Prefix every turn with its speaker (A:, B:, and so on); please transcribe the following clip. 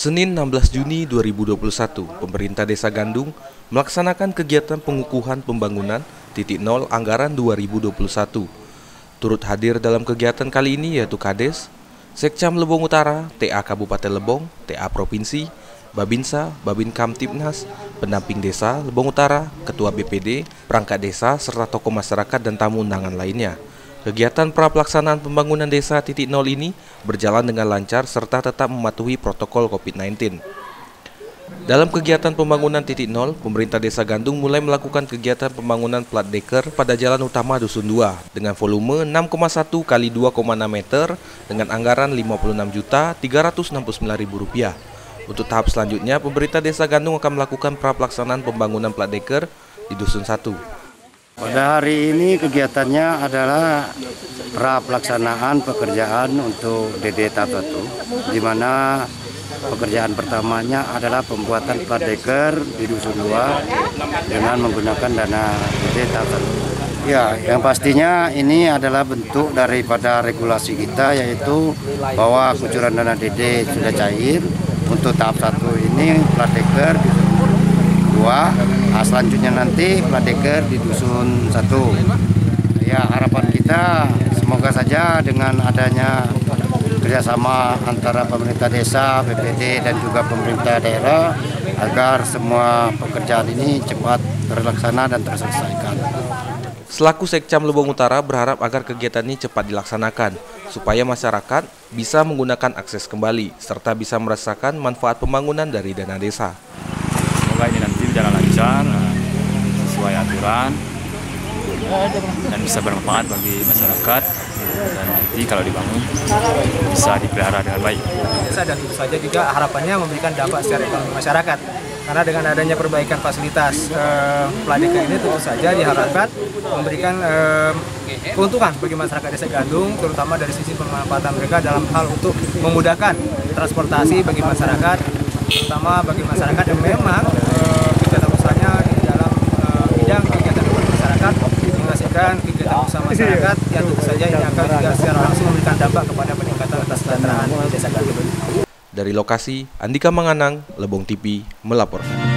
A: Senin 16 Juni 2021, pemerintah Desa Gandung melaksanakan kegiatan pengukuhan pembangunan titik nol anggaran 2021. Turut hadir dalam kegiatan kali ini yaitu Kades, Sekcam Lebong Utara, TA Kabupaten Lebong, TA Provinsi, Babinsa, Babin Kamtibnas, pendamping desa Lebong Utara, Ketua BPD, perangkat desa, serta tokoh masyarakat dan tamu undangan lainnya. Kegiatan pelaksanaan pembangunan desa titik nol ini berjalan dengan lancar serta tetap mematuhi protokol COVID-19. Dalam kegiatan pembangunan titik nol, pemerintah Desa Gandung mulai melakukan kegiatan pembangunan plat deker pada jalan utama Dusun 2 dengan volume 6,1 kali 2,6 meter dengan anggaran Rp59.369. Untuk tahap selanjutnya, pemerintah Desa Gandung akan melakukan pelaksanaan pembangunan plat deker di Dusun 1.
B: Pada hari ini kegiatannya adalah pelaksanaan pekerjaan untuk DD tahap 1, di mana pekerjaan pertamanya adalah pembuatan plat deker di Dusun 2 dengan menggunakan dana DD tahap 1. Ya, yang pastinya ini adalah bentuk daripada regulasi kita, yaitu bahwa kucuran dana DD sudah cair. Untuk tahap 1 ini plat deker di Dusun 2, selanjutnya nanti plat deker di Dusun 1. Ya, harapan kita semoga saja dengan adanya kerjasama antara pemerintah desa, BPD dan juga pemerintah daerah agar semua pekerjaan ini cepat terlaksana dan terselesaikan.
A: Selaku Sekcam Lebong Utara berharap agar kegiatan ini cepat dilaksanakan supaya masyarakat bisa menggunakan akses kembali serta bisa merasakan manfaat pembangunan dari dana desa.
C: Semoga ini nanti berjalan lancar, sesuai aturan, dan bisa bermanfaat bagi masyarakat, dan nanti kalau dibangun bisa dipelihara dengan baik.
D: Dan tentu saja juga harapannya memberikan dampak secara ekonomi masyarakat. Karena dengan adanya perbaikan fasilitas plat deker ini tentu saja diharapkan memberikan keuntungan bagi masyarakat Desa Gandung, terutama dari sisi pemanfaatan mereka dalam hal untuk memudahkan transportasi bagi masyarakat, terutama bagi masyarakat yang memang kegiatan usahanya di dalam bidang kegiatan masyarakat menghasilkan kegiatan usaha masyarakat yang tentu saja ini akan juga secara langsung memberikan dampak kepada peningkatan kesejahteraan Desa Gandung.
A: Dari lokasi, Andika Manganang, Lebong TV melaporkan.